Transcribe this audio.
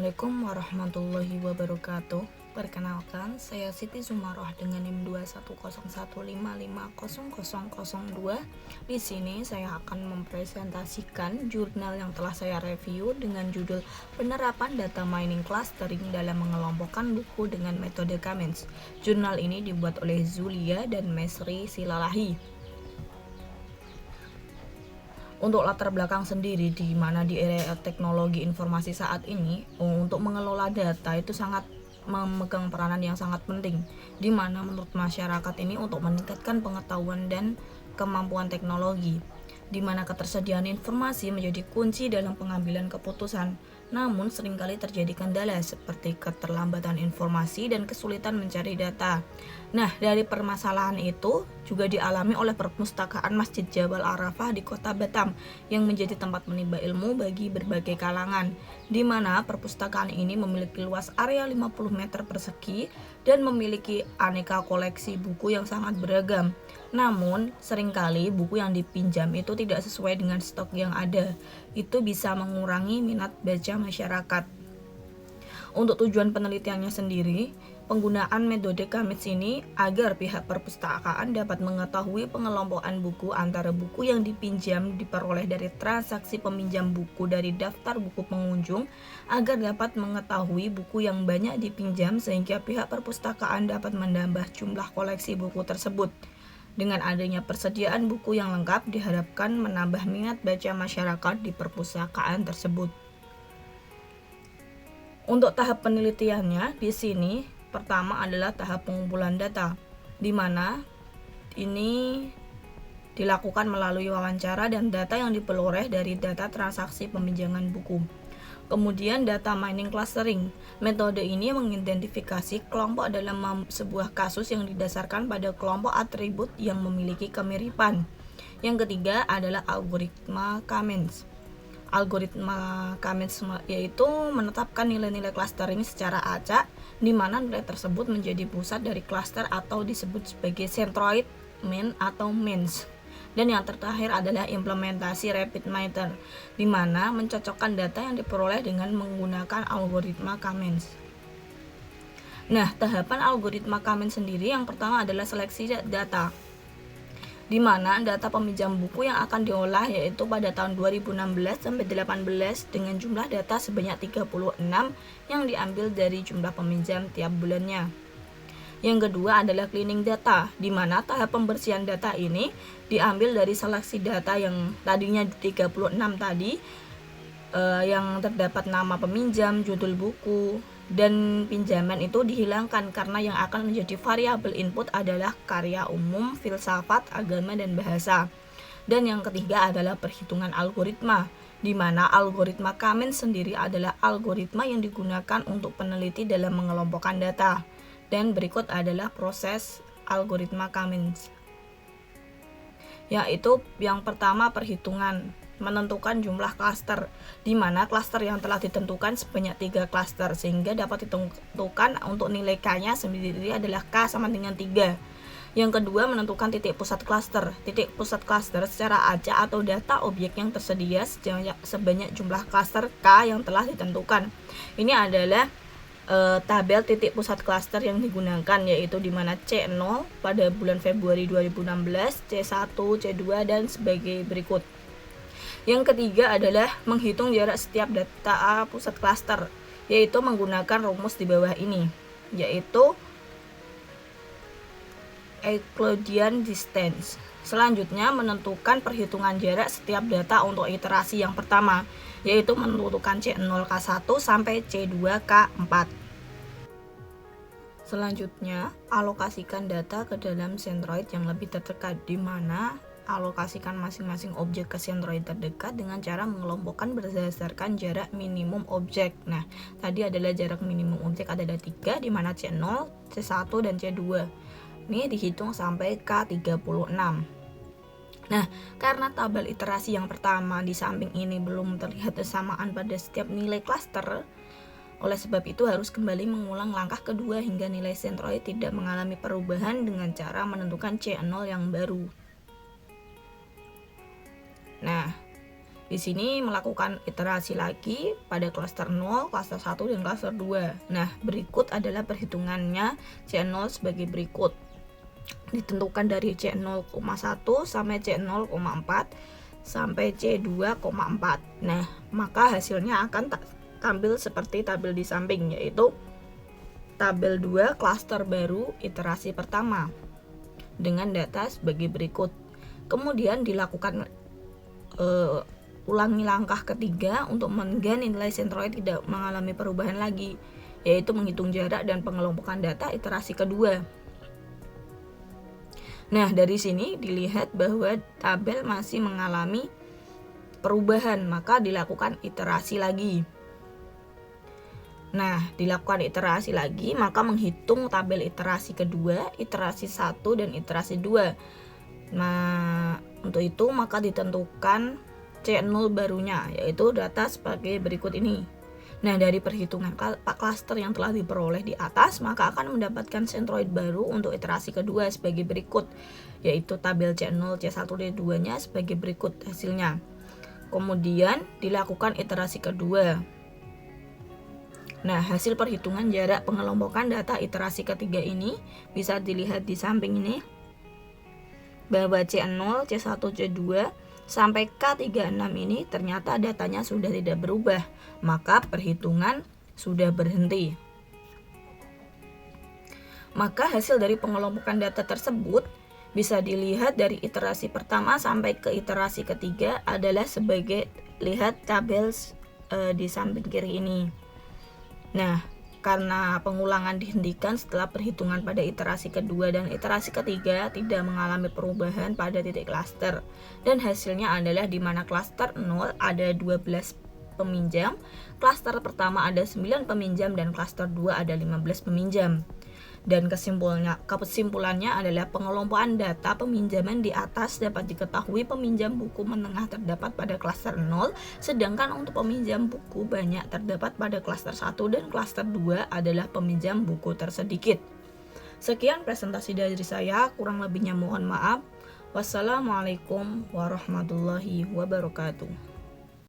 Assalamualaikum warahmatullahi wabarakatuh. Perkenalkan, saya Siti Zumaroh dengan NIM 21015500002. Di sini saya akan mempresentasikan jurnal yang telah saya review dengan judul Penerapan Data Mining Clustering dalam Mengelompokkan Buku dengan Metode Kamens. Jurnal ini dibuat oleh Zulia dan Mesri Silalahi. Untuk latar belakang sendiri, di mana di era teknologi informasi saat ini, untuk mengelola data itu sangat memegang peranan yang sangat penting, di mana menurut masyarakat ini untuk meningkatkan pengetahuan dan kemampuan teknologi, di mana ketersediaan informasi menjadi kunci dalam pengambilan keputusan. Namun seringkali terjadi kendala seperti keterlambatan informasi dan kesulitan mencari data. Nah, dari permasalahan itu juga dialami oleh perpustakaan Masjid Jabal Arafah di Kota Batam yang menjadi tempat menimba ilmu bagi berbagai kalangan, di mana perpustakaan ini memiliki luas area 50 meter persegi dan memiliki aneka koleksi buku yang sangat beragam. Namun, seringkali buku yang dipinjam itu tidak sesuai dengan stok yang ada. Itu bisa mengurangi minat baca masyarakat. Untuk tujuan penelitiannya sendiri, penggunaan metode Kamens ini agar pihak perpustakaan dapat mengetahui pengelompokan buku antara buku yang dipinjam diperoleh dari transaksi peminjam buku dari daftar buku pengunjung, agar dapat mengetahui buku yang banyak dipinjam sehingga pihak perpustakaan dapat menambah jumlah koleksi buku tersebut. Dengan adanya persediaan buku yang lengkap diharapkan menambah minat baca masyarakat di perpustakaan tersebut. Untuk tahap penelitiannya di sini pertama adalah tahap pengumpulan data, di mana ini dilakukan melalui wawancara dan data yang diperoleh dari data transaksi peminjaman buku. Kemudian data mining clustering. Metode ini mengidentifikasi kelompok dalam sebuah kasus yang didasarkan pada kelompok atribut yang memiliki kemiripan. Yang ketiga adalah algoritma Kamens. Algoritma Kamens yaitu menetapkan nilai-nilai clustering secara acak, di mana nilai tersebut menjadi pusat dari cluster atau disebut sebagai centroid, main atau mains. Dan yang terakhir adalah implementasi RapidMiner, di mana mencocokkan data yang diperoleh dengan menggunakan algoritma Kamens. Nah, tahapan algoritma Kamens sendiri yang pertama adalah seleksi data, di mana data peminjam buku yang akan diolah yaitu pada tahun 2016 sampai 2018 dengan jumlah data sebanyak 36 yang diambil dari jumlah peminjam tiap bulannya. Yang kedua adalah cleaning data, di mana tahap pembersihan data ini diambil dari seleksi data yang tadinya 36 tadi, yang terdapat nama peminjam, judul buku, dan pinjaman itu dihilangkan karena yang akan menjadi variabel input adalah karya umum, filsafat, agama, dan bahasa. Dan yang ketiga adalah perhitungan algoritma, di mana algoritma Kamens sendiri adalah algoritma yang digunakan untuk peneliti dalam mengelompokkan data. Dan berikut adalah proses algoritma Kamens, yaitu yang pertama perhitungan, menentukan jumlah klaster, di mana klaster yang telah ditentukan sebanyak 3 klaster sehingga dapat ditentukan untuk nilai K-nya sendiri adalah K sama dengan 3. Yang kedua, menentukan titik pusat klaster. Titik pusat klaster secara acak atau data objek yang tersedia sebanyak jumlah klaster K yang telah ditentukan. Ini adalah tabel titik pusat klaster yang digunakan, yaitu di mana C0 pada bulan Februari 2016, C1, C2 dan sebagai berikut. Yang ketiga adalah menghitung jarak setiap data pusat klaster, yaitu menggunakan rumus di bawah ini, yaitu Euclidean distance. Selanjutnya menentukan perhitungan jarak setiap data untuk iterasi yang pertama, yaitu menentukan C0K1 sampai C2K4. Selanjutnya, alokasikan data ke dalam centroid yang lebih terdekat, di mana alokasikan masing-masing objek ke centroid terdekat dengan cara mengelompokkan berdasarkan jarak minimum objek. Nah, tadi adalah jarak minimum objek ada 3, di mana C0, C1, dan C2. Ini dihitung sampai K36. Nah, karena tabel iterasi yang pertama di samping ini belum terlihat kesamaan pada setiap nilai klaster, oleh sebab itu harus kembali mengulang langkah kedua hingga nilai centroid tidak mengalami perubahan dengan cara menentukan C0 yang baru. Nah, Di sini melakukan iterasi lagi pada klaster 0, klaster 1, dan klaster 2. Nah, berikut adalah perhitungannya C0 sebagai berikut. Ditentukan dari C0,1 sampai C0,4 sampai C2,4. Nah, maka hasilnya akan tampil seperti tabel di samping, yaitu tabel 2 klaster baru iterasi pertama dengan data sebagai berikut. Kemudian dilakukan ulangi langkah ketiga untuk mengganti nilai sentroid tidak mengalami perubahan lagi, yaitu menghitung jarak dan pengelompokan data iterasi kedua. Nah, dari sini dilihat bahwa tabel masih mengalami perubahan, maka dilakukan iterasi lagi. Nah, dilakukan iterasi lagi, maka menghitung tabel iterasi kedua, iterasi 1, dan iterasi 2. Nah, untuk itu maka ditentukan C0 barunya, yaitu data sebagai berikut ini. Nah, dari perhitungan klaster yang telah diperoleh di atas, maka akan mendapatkan sentroid baru untuk iterasi kedua sebagai berikut, yaitu tabel C0, C1, D2 nya sebagai berikut hasilnya. Kemudian dilakukan iterasi kedua. Nah, hasil perhitungan jarak pengelompokan data iterasi ketiga ini bisa dilihat di samping ini, bahwa C0, C1, C2 sampai K36 ini ternyata datanya sudah tidak berubah, maka perhitungan sudah berhenti. Maka hasil dari pengelompokan data tersebut bisa dilihat dari iterasi pertama sampai ke iterasi ketiga adalah sebagai lihat tabel di samping kiri ini. Nah, karena pengulangan dihentikan setelah perhitungan pada iterasi kedua dan iterasi ketiga tidak mengalami perubahan pada titik klaster, dan hasilnya adalah di mana klaster 0 ada 12 peminjam, klaster pertama ada 9 peminjam, dan klaster 2 ada 15 peminjam. Dan kesimpulannya adalah pengelompokan data peminjaman di atas dapat diketahui peminjam buku menengah terdapat pada klaster 0, sedangkan untuk peminjam buku banyak terdapat pada klaster 1 dan klaster 2 adalah peminjam buku tersedikit. Sekian presentasi dari saya, kurang lebihnya mohon maaf. Wassalamualaikum warahmatullahi wabarakatuh.